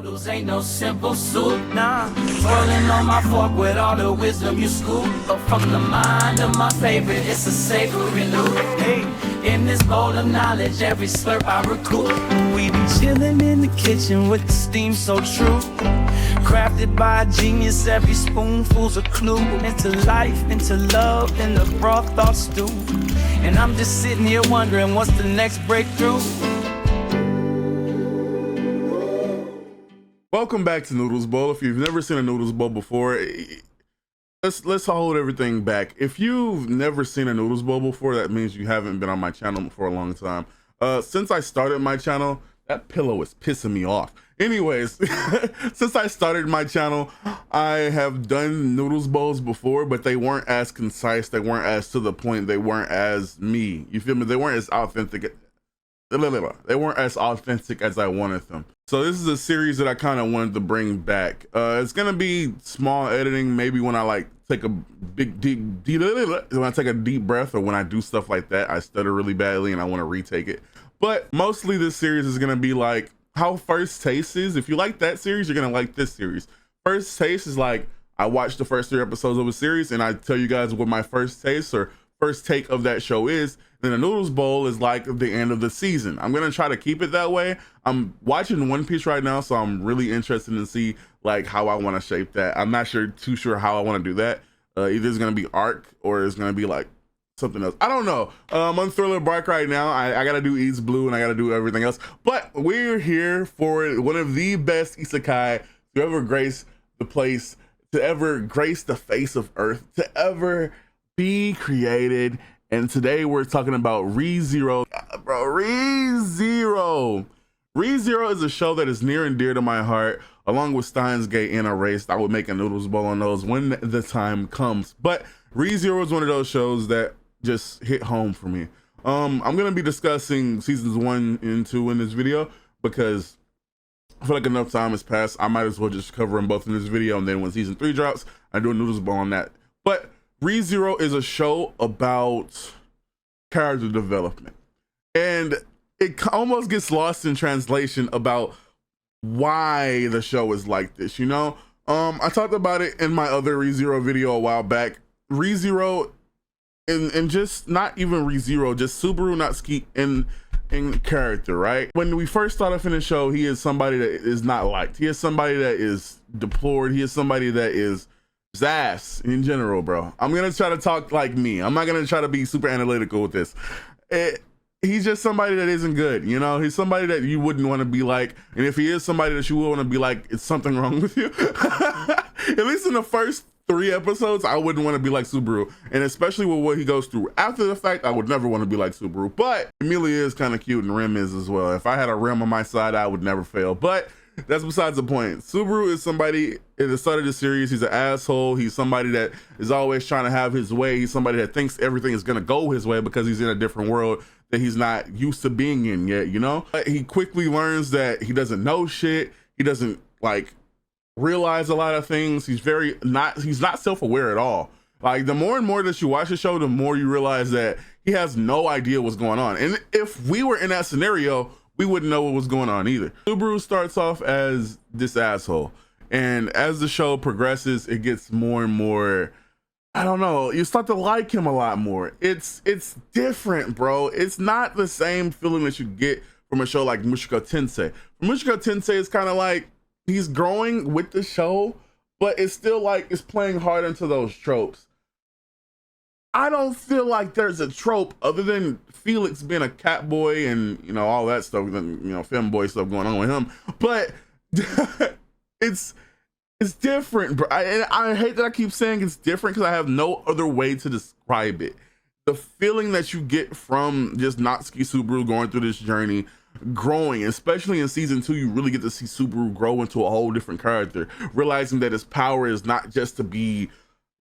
Noodlz ain't no simple soup, nah. Swirling on my fork with all the wisdom you scoop. But from the mind of my favorite, it's a savory loop. Hey, in this bowl of knowledge, every slurp I recoup. We be chilling in the kitchen with the steam so true. Crafted by a genius, every spoonful's a clue. Into life, into love, in the broth thought stew. And I'm just sitting here wondering what's the next breakthrough. Welcome back to Noodlz Bowl. If you've never seen a Noodlz Bowl before, let's hold everything back. If you've never seen a Noodlz Bowl before, that means you haven't been on my channel for a long time. Since I started my channel, that pillow is pissing me off. Anyways, since I started my channel, I have done Noodlz Bowls before, but they weren't as concise, they weren't as to the point, they weren't as me. You feel me? They weren't as authentic. They weren't as authentic as I wanted them. So this is a series that I kind of wanted to bring back. It's gonna be small editing, maybe when I like take a when I take a deep breath, or when I do stuff like that, I stutter really badly and I want to retake it. But mostly this series is gonna be like how First Taste is. If you like that series, you're gonna like this series. First Taste is like, I watched the first 3 episodes of a series and I tell you guys what my first taste or first take of that show is. Then the Noodlz Bowl is like the end of the season. I'm gonna try to keep it that way. I'm watching One Piece right now, so I'm really interested to see like how I want to shape that. I'm not too sure how I want to do that. Either it's gonna be arc or it's gonna be like something else. I don't know. I'm on Thriller Bark right now. I gotta do ItzNoodlz and I gotta do everything else. But we're here for one of the best isekai to ever grace the place, to ever grace the face of Earth, to ever be created. And today we're talking about ReZero. Bro, ReZero. ReZero is a show that is near and dear to my heart, along with Steins Gate and Erased. I would make a Noodlz Bowl on those when the time comes. But ReZero is one of those shows that just hit home for me. I'm gonna be discussing seasons 1 and 2 in this video because I feel like enough time has passed. I might as well just cover them both in this video, and then when season 3 drops, I do a Noodlz Bowl on that. But ReZero is a show about character development, and it almost gets lost in translation about why the show is like this, you know? I talked about it in my other ReZero video a while back. ReZero, and just not even ReZero, just Subaru Natsuki in character, right? When we first start off in the show, he is somebody that is not liked. He is somebody that is deplored. He is somebody that is ass in general, bro. I'm gonna try to talk like me. I'm not gonna try to be super analytical with this. He's just somebody that isn't good, you know? He's somebody that you wouldn't want to be like, and if he is somebody that you would want to be like, it's something wrong with you. At least in the first 3 episodes, I wouldn't want to be like Subaru, and especially with what he goes through after the fact, I would never want to be like Subaru. But Emilia is kind of cute, and Rim is as well. If I had a Rim on my side, I would never fail. But that's besides the point. Subaru is somebody, at the start of the series, he's an asshole. He's somebody that is always trying to have his way. He's somebody that thinks everything is gonna go his way because he's in a different world that he's not used to being in yet, you know? But he quickly learns that he doesn't know shit. He doesn't like realize a lot of things. He's not self-aware at all. Like, the more and more that you watch the show, the more you realize that he has no idea what's going on. And if we were in that scenario, we wouldn't know what was going on either. Subaru starts off as this asshole, and as the show progresses, it gets more and more, I don't know, you start to like him a lot more. It's different, bro. It's not the same feeling that you get from a show like Mushoku Tensei. Mushoku Tensei is kind of like he's growing with the show, but it's still like it's playing hard into those tropes. I don't feel like there's a trope other than Felix being a cat boy and, you know, all that stuff, you know, femboy stuff going on with him. But it's different, bro. I hate that I keep saying it's different because I have no other way to describe it. The feeling that you get from just Natsuki Subaru going through this journey, growing, especially in season 2, you really get to see Subaru grow into a whole different character, realizing that his power is not just to be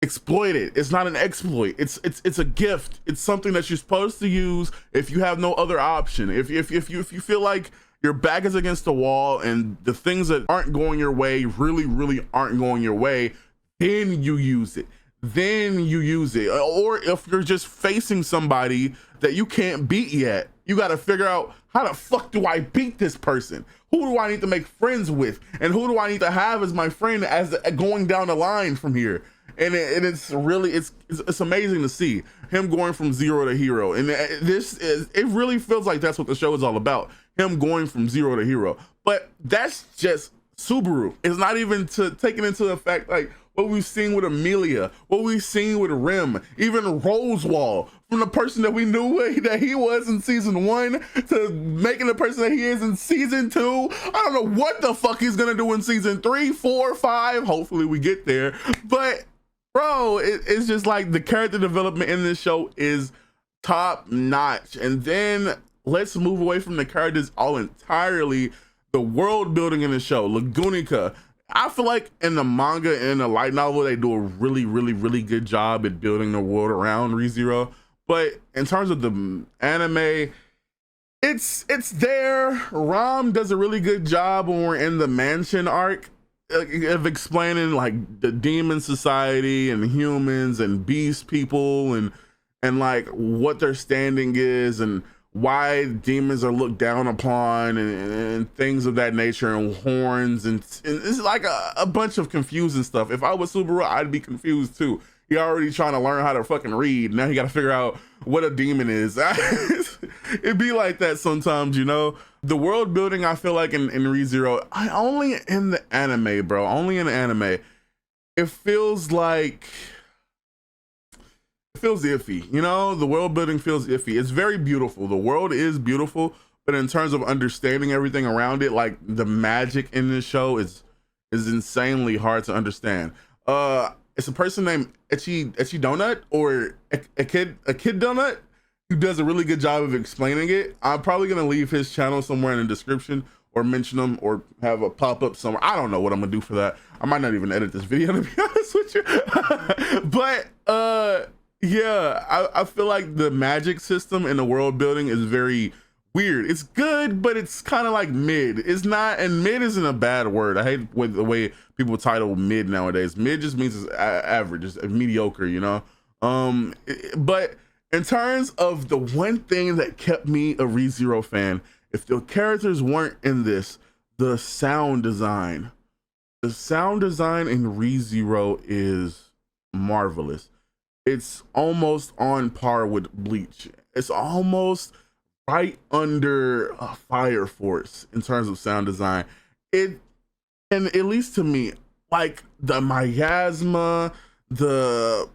exploited. It's not an exploit. It's a gift. It's something that you're supposed to use if you have no other option. If you feel like your back is against the wall and the things that aren't going your way really aren't going your way, then you use it. Or if you're just facing somebody that you can't beat yet, You got to figure out, how the fuck do I beat this person? Who do I need to make friends with? And who do I need to have as my friend as going down the line from here? And it's really, it's amazing to see him going from zero to hero. And it really feels like that's what the show is all about. Him going from zero to hero. But that's just Subaru. It's not even taking into effect like what we've seen with Amelia, what we've seen with Rim, even Rosewall, from the person that we knew that he was in season 1 to making the person that he is in season 2. I don't know what the fuck he's gonna do in season 3, 4, 5. Hopefully we get there. But bro, it's just like the character development in this show is top notch. And then let's move away from the characters all entirely. The world building in the show, Lagunica. I feel like in the manga and in the light novel, they do a really, really, really good job at building the world around ReZero. But in terms of the anime, it's there. Ram does a really good job when we're in the mansion arc of explaining like the demon society and humans and beast people and like what their standing is and why demons are looked down upon and things of that nature, and horns, and it's like a bunch of confusing stuff. If I was Subaru, I'd be confused too. He already trying to learn how to fucking read. Now he got to figure out what a demon is. It'd be like that sometimes, you know? The world building, I feel like in ReZero, only in the anime, bro. Only in the anime. It feels like... It feels iffy, you know? The world building feels iffy. It's very beautiful. The world is beautiful, but in terms of understanding everything around it, like the magic in this show is insanely hard to understand. It's a person named Etchy Donut, or a kid Donut, who does a really good job of explaining it. I'm probably gonna leave his channel somewhere in the description, or mention him, or have a pop-up somewhere. I don't know what I'm gonna do for that. I might not even edit this video, to be honest with you. But yeah, I feel like the magic system in the world building is very weird. It's good, but it's kind of like mid. It's not, and mid isn't a bad word. I hate the way people title mid nowadays. Mid just means it's average, it's mediocre, you know? But in terms of the one thing that kept me a ReZero fan, if the characters weren't in this, the sound design. The sound design in ReZero is marvelous. It's almost on par with Bleach. It's almost right under Fire Force in terms of sound design. And at least to me, like the miasma, the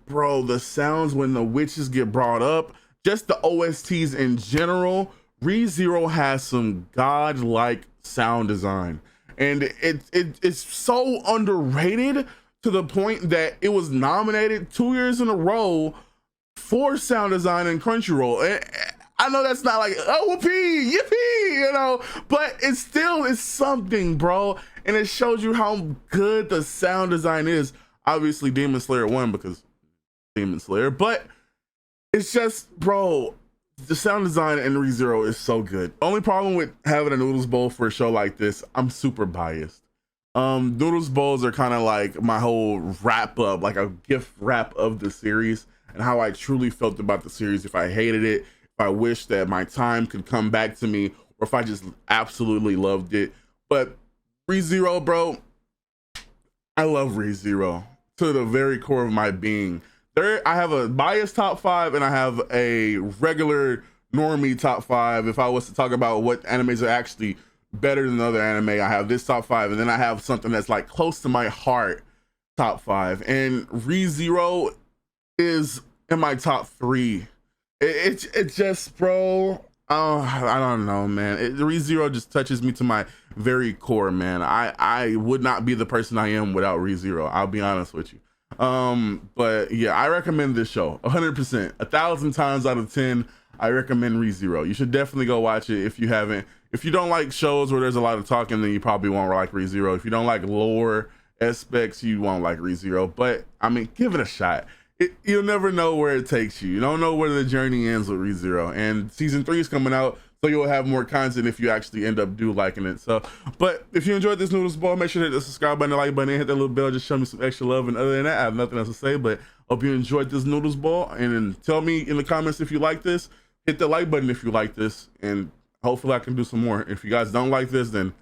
sounds when the witches get brought up, just the OSTs in general, ReZero has some godlike sound design. And it's so underrated, to the point that it was nominated 2 years in a row for sound design in Crunchyroll. And I know that's not like, oh, whoopee, yippee, you know, but it still is something, bro. And it shows you how good the sound design is. Obviously, Demon Slayer won because Demon Slayer, but it's just, bro, the sound design in ReZero is so good. Only problem with having a Noodlz Bowl for a show like this, I'm super biased. Noodlz Bowls are kind of like my whole wrap up, like a gift wrap of the series, and how I truly felt about the series. If I hated it, if I wish that my time could come back to me, or if I just absolutely loved it. But ReZero, bro, I love ReZero to the very core of my being. I have a biased top 5, and I have a regular normie top 5. If I was to talk about what animes are actually better than other anime, I have this top 5, and then I have something that's like close to my heart, top 5. And ReZero is in my top 3. It just, bro, I don't know, man. ReZero just touches me to my very core, man. I would not be the person I am without ReZero. I'll be honest with you. But yeah, I recommend this show 100%, 1,000 times out of 10. I recommend ReZero. You should definitely go watch it if you haven't. If you don't like shows where there's a lot of talking, then you probably won't like ReZero. If you don't like lore aspects, you won't like ReZero. But I mean, give it a shot. You'll never know where it takes you. You don't know where the journey ends with ReZero. And season 3 is coming out, so you'll have more content if you actually end up liking it. So, but if you enjoyed this Noodlz Bowl, make sure to hit the subscribe button, the like button, and hit that little bell. Just show me some extra love. And other than that, I have nothing else to say. But hope you enjoyed this Noodlz Bowl, and then tell me in the comments if you like this. hit the like button if you like this, and hopefully I can do some more. If you guys don't like this, then